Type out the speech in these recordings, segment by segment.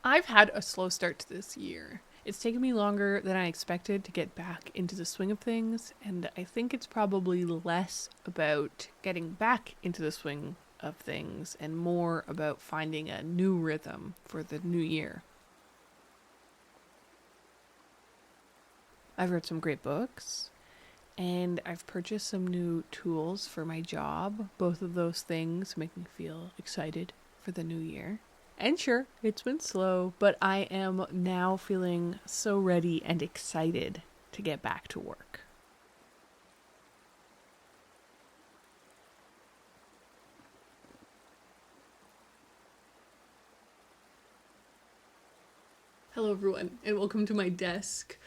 I've had a slow start to this year. It's taken me longer than I expected to get back into the swing of things, and I think it's probably less about getting back into the swing of things and more about finding a new rhythm for the new year. I've read some great books, and I've purchased some new tools for my job. Both of those things make me feel excited for the new year. And sure, it's been slow, but I am now feeling so ready and excited to get back to work. Hello, everyone, and welcome to my desk.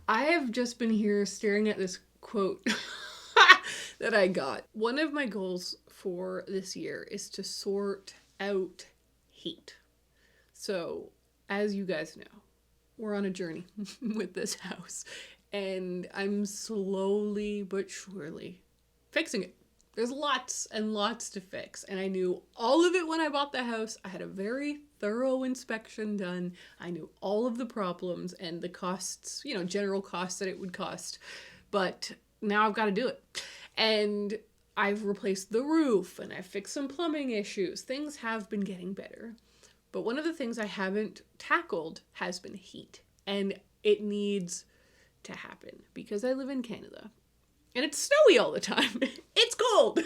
I have just been here staring at this quote that I got. One of my goals for this year is to sort out hate. So, as you guys know, we're on a journey with this house, and I'm slowly but surely fixing it. There's lots and lots to fix, and I knew all of it when I bought the house. I had a very thorough inspection done. I knew all of the problems and the costs, general costs that it would cost. But now I've got to do it. And I've replaced the roof and I've fixed some plumbing issues. Things have been getting better. But one of the things I haven't tackled has been heat. And it needs to happen because I live in Canada. And it's snowy all the time. It's cold.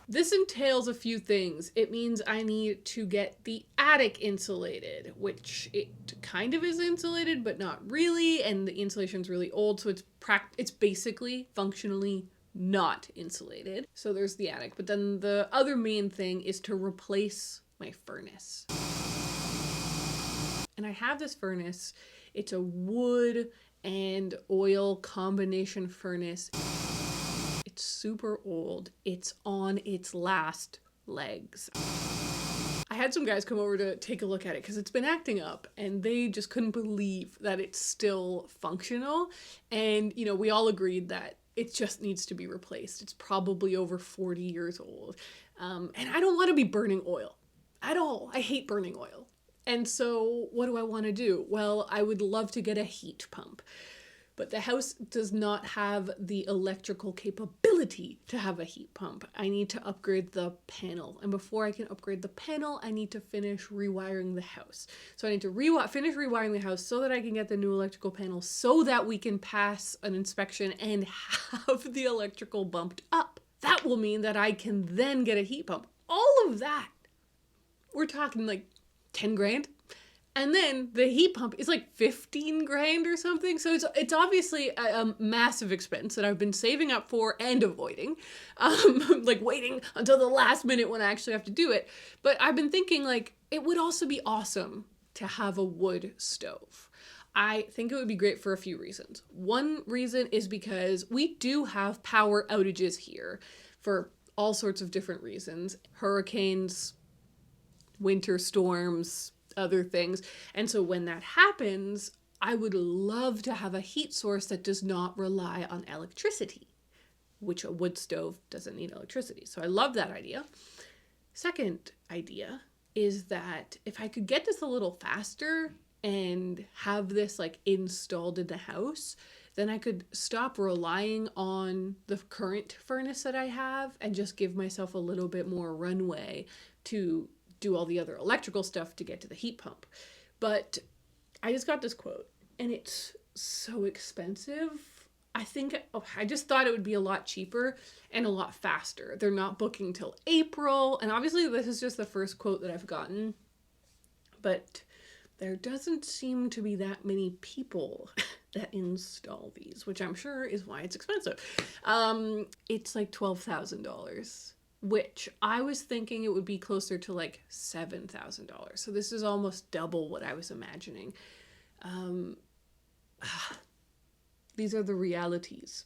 This entails a few things. It means I need to get the attic insulated, which it kind of is insulated, but not really. And the insulation's really old, so it's basically functionally not insulated. So there's the attic. But then the other main thing is to replace my furnace. And I have this furnace. It's a wood and oil combination furnace. It's super old. It's on its last legs. I had some guys come over to take a look at it because it's been acting up and they just couldn't believe that it's still functional. And, we all agreed that it just needs to be replaced. It's probably over 40 years old. And I don't want to be burning oil at all. I hate burning oil. And so what do I want to do? Well, I would love to get a heat pump. But the house does not have the electrical capability to have a heat pump. I need to upgrade the panel. And before I can upgrade the panel, I need to finish rewiring the house. So I need to finish rewiring the house so that I can get the new electrical panel so that we can pass an inspection and have the electrical bumped up. That will mean that I can then get a heat pump. All of that. We're talking like 10 grand. And then the heat pump is like 15 grand or something. So it's obviously a massive expense that I've been saving up for and avoiding. Like waiting until the last minute when I actually have to do it. But I've been thinking like it would also be awesome to have a wood stove. I think it would be great for a few reasons. One reason is because we do have power outages here for all sorts of different reasons. Hurricanes, winter storms, other things. And so when that happens, I would love to have a heat source that does not rely on electricity, which a wood stove doesn't need electricity. So I love that idea. Second idea is that if I could get this a little faster and have this like installed in the house, then I could stop relying on the current furnace that I have and just give myself a little bit more runway to do all the other electrical stuff to get to the heat pump. But I just got this quote and it's so expensive. I just thought it would be a lot cheaper and a lot faster. They're not booking till April. And obviously this is just the first quote that I've gotten, but there doesn't seem to be that many people that install these, which I'm sure is why it's expensive. It's like $12,000. Which I was thinking it would be closer to like $7,000. So this is almost double what I was imagining. These are the realities.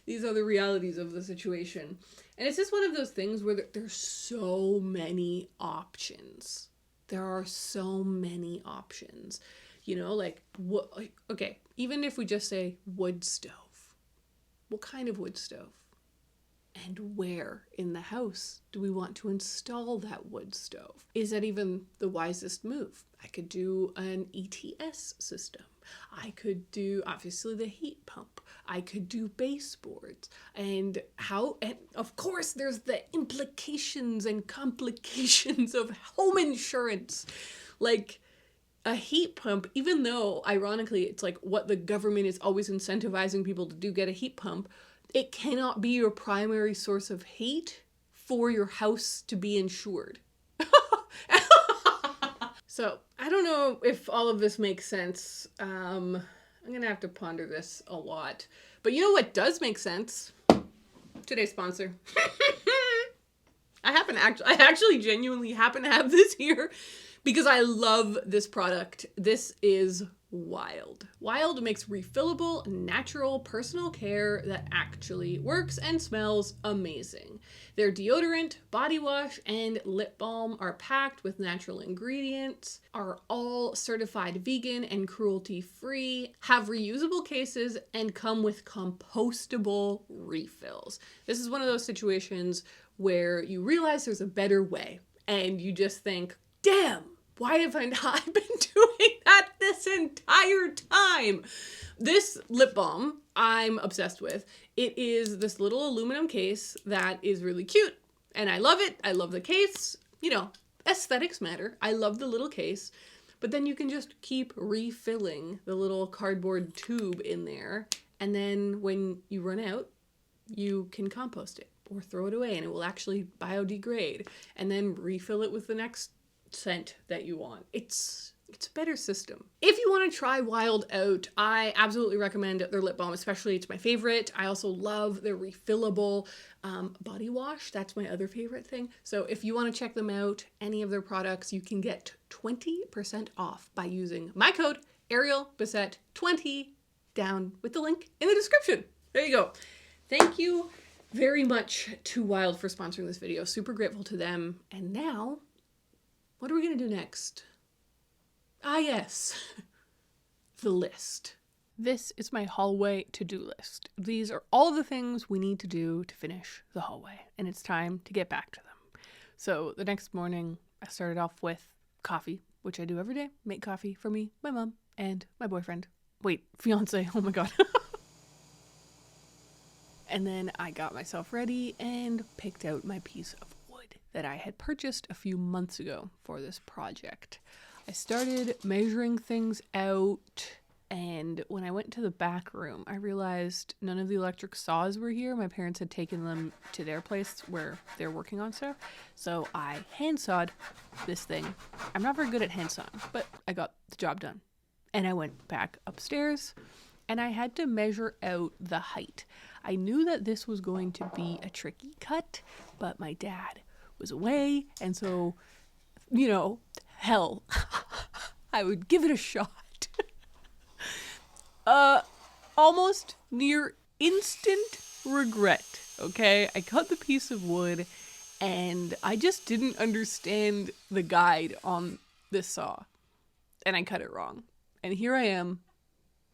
These are the realities of the situation. And it's just one of those things where there's so many options. There are so many options. Even if we just say wood stove. What kind of wood stove? And where in the house do we want to install that wood stove? Is that even the wisest move? I could do an ETS system. I could do, obviously, the heat pump. I could do baseboards. And of course, there's the implications and complications of home insurance. Like, a heat pump, even though, ironically, it's like what the government is always incentivizing people to do, get a heat pump, it cannot be your primary source of heat for your house to be insured. So, I don't know if all of this makes sense. I'm going to have to ponder this a lot. But you know what does make sense? Today's sponsor. I actually genuinely happen to have this here because I love this product. This is Wild. Wild makes refillable, natural personal care that actually works and smells amazing. Their deodorant, body wash, and lip balm are packed with natural ingredients, are all certified vegan and cruelty-free, have reusable cases, and come with compostable refills. This is one of those situations where you realize there's a better way, and you just think, damn, why have I not been doing that this entire time? This lip balm I'm obsessed with. It is this little aluminum case that is really cute, and I love it. I love the case. You know, aesthetics matter. I love the little case, but then you can just keep refilling the little cardboard tube in there, and then when you run out, you can compost it or throw it away, and it will actually biodegrade, and then refill it with the next scent that you want. It's a better system. If you want to try Wild out, I absolutely recommend their lip balm, especially. It's my favorite. I also love their refillable body wash. That's my other favorite thing. So if you want to check them out, any of their products, you can get 20% off by using my code Ariel Bissett 20 down with the link in the description. There you go. Thank you very much to Wild for sponsoring this video. Super grateful to them. And now, what are we going to do next? Ah, yes. The list. This is my hallway to-do list. These are all of the things we need to do to finish the hallway, and it's time to get back to them. So the next morning, I started off with coffee, which I do every day. Make coffee for me, my mom, and my boyfriend. Wait, fiance. Oh my God. And then I got myself ready and picked out my piece of wood that I had purchased a few months ago for this project. I started measuring things out, and when I went to the back room, I realized none of the electric saws were here. My parents had taken them to their place where they're working on stuff, so I hand sawed this thing. I'm not very good at hand sawing, but I got the job done. And I went back upstairs, and I had to measure out the height. I knew that this was going to be a tricky cut, but my dad was away, and so, you know, hell, I would give it a shot. Almost near instant regret, okay? I cut the piece of wood, and I just didn't understand the guide on this saw, and I cut it wrong. And here I am,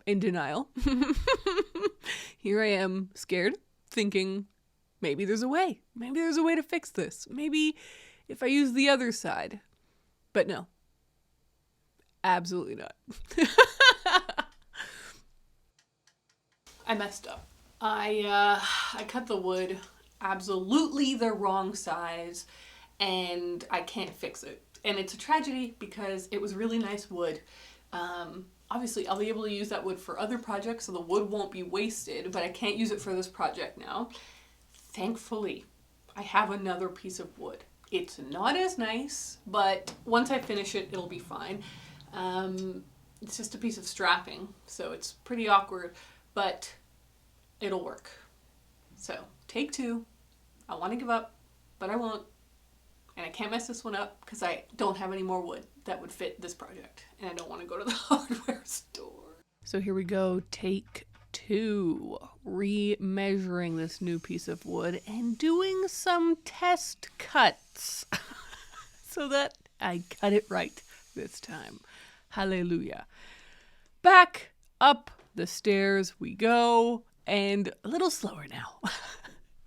in denial. Here I am, scared, thinking, maybe there's a way. Maybe there's a way to fix this. Maybe if I use the other side. But no. Absolutely not. I messed up. I cut the wood absolutely the wrong size, and I can't fix it. And it's a tragedy because it was really nice wood. Obviously, I'll be able to use that wood for other projects, so the wood won't be wasted, but I can't use it for this project now. Thankfully, I have another piece of wood. It's not as nice, but once I finish it, it'll be fine. It's just a piece of strapping, so it's pretty awkward, but it'll work. So, take two. I want to give up, but I won't. And I can't mess this one up because I don't have any more wood that would fit this project. And I don't want to go to the hardware store. So here we go. Take two. Remeasuring this new piece of wood and doing some test cuts so that I cut it right this time. Hallelujah. Back up the stairs we go, and a little slower now.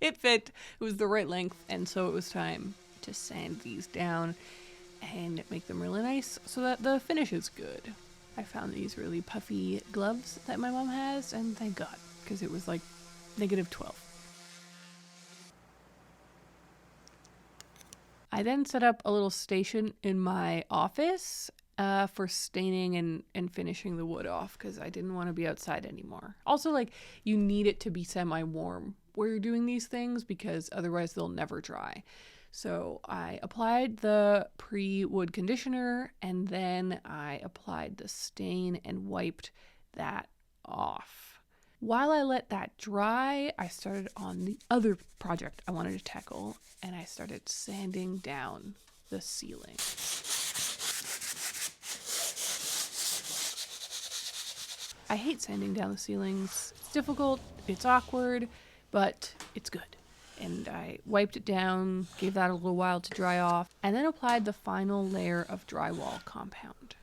It fit. It was the right length, and so it was time to sand these down and make them really nice so that the finish is good. I found these really puffy gloves that my mom has, and thank God, because it was like -12. I then set up a little station in my office for staining and finishing the wood off because I didn't want to be outside anymore. Also, like, you need it to be semi-warm where you're doing these things because otherwise they'll never dry. So I applied the pre-wood conditioner and then I applied the stain and wiped that off. While I let that dry, I started on the other project I wanted to tackle, and I started sanding down the ceiling. I hate sanding down the ceilings. It's difficult, it's awkward, but it's good. And I wiped it down, gave that a little while to dry off, and then applied the final layer of drywall compound.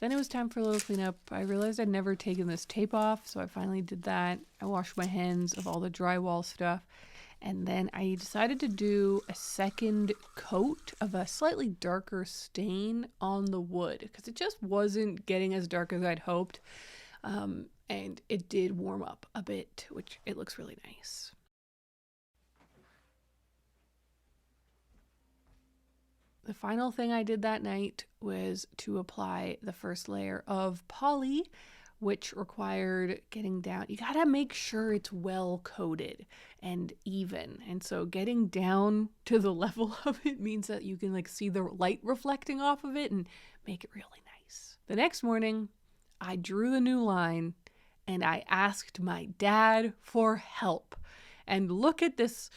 Then it was time for a little cleanup. I realized I'd never taken this tape off, so I finally did that. I washed my hands of all the drywall stuff, and then I decided to do a second coat of a slightly darker stain on the wood because it just wasn't getting as dark as I'd hoped, and it did warm up a bit, which it looks really nice. The final thing I did that night was to apply the first layer of poly, which required getting down. You gotta make sure it's well coated and even. And so getting down to the level of it means that you can like see the light reflecting off of it and make it really nice. The next morning, I drew the new line and I asked my dad for help. And look at this.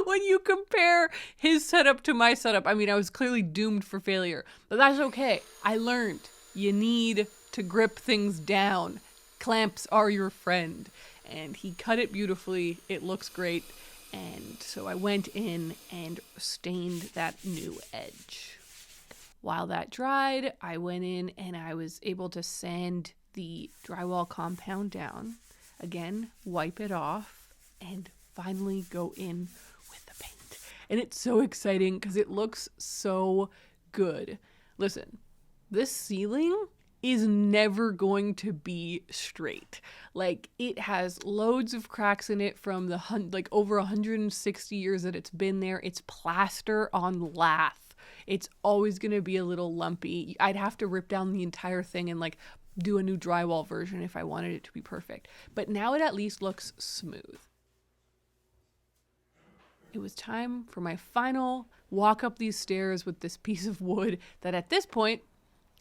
When you compare his setup to my setup, I mean, I was clearly doomed for failure, but that's okay. I learned you need to grip things down. Clamps are your friend. And he cut it beautifully. It looks great. And so I went in and stained that new edge. While that dried, I went in and I was able to sand the drywall compound down. Again, wipe it off, and finally go in with the paint. And it's so exciting because it looks so good. Listen, this ceiling is never going to be straight. Like, it has loads of cracks in it from the over 160 years that it's been there. It's plaster on lath. It's always going to be a little lumpy. I'd have to rip down the entire thing and like do a new drywall version if I wanted it to be perfect. But now it at least looks smooth. It was time for my final walk up these stairs with this piece of wood that at this point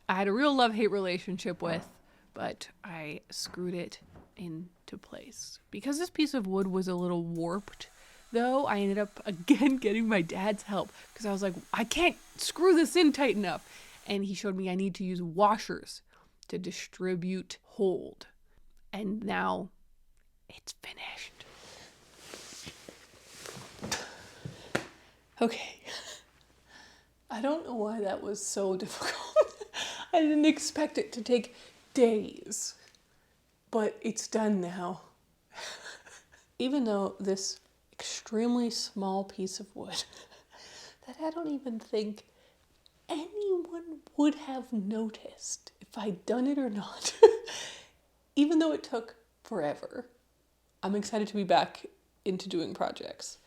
I had a real love-hate relationship with, but I screwed it into place. Because this piece of wood was a little warped, though, I ended up again getting my dad's help because I was like, I can't screw this in tight enough. And he showed me I need to use washers to distribute hold. And now it's finished. Okay. I don't know why that was so difficult. I didn't expect it to take days, but it's done now. Even though this extremely small piece of wood that I don't even think anyone would have noticed if I'd done it or not, even though it took forever, I'm excited to be back into doing projects.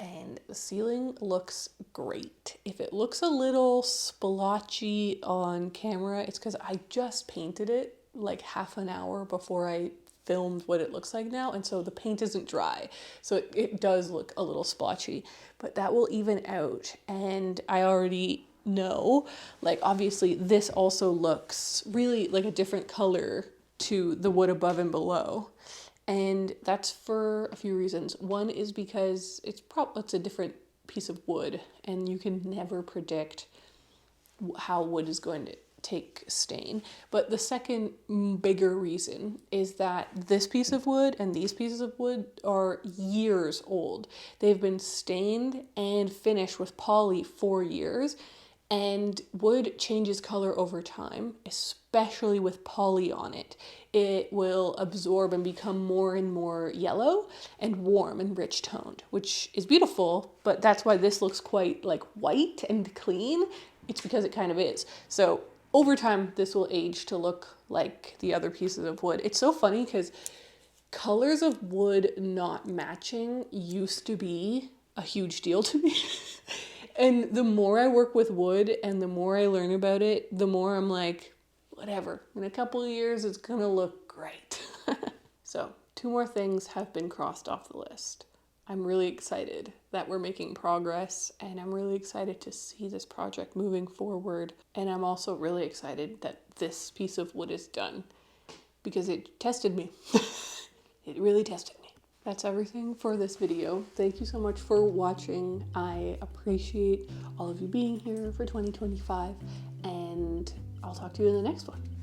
And the ceiling looks great. If it looks a little splotchy on camera, it's because I just painted it like half an hour before I filmed what it looks like now. And so the paint isn't dry. So it does look a little splotchy, but that will even out. And I already know, like, obviously this also looks really like a different color to the wood above and below. And that's for a few reasons. One is because it's a different piece of wood and you can never predict how wood is going to take stain. But the second bigger reason is that this piece of wood and these pieces of wood are years old. They've been stained and finished with poly for years, and wood changes color over time, especially with poly on it. It will absorb and become more and more yellow and warm and rich toned, which is beautiful, but that's why this looks quite like white and clean. It's because it kind of is. So over time, this will age to look like the other pieces of wood. It's so funny because colors of wood not matching used to be a huge deal to me. And the more I work with wood and the more I learn about it, the more I'm like, whatever. In a couple of years, it's gonna look great. So 2 more things have been crossed off the list. I'm really excited that we're making progress, and I'm really excited to see this project moving forward. And I'm also really excited that this piece of wood is done because it tested me. It really tested me. That's everything for this video. Thank you so much for watching. I appreciate all of you being here for 2025, and I'll talk to you in the next one.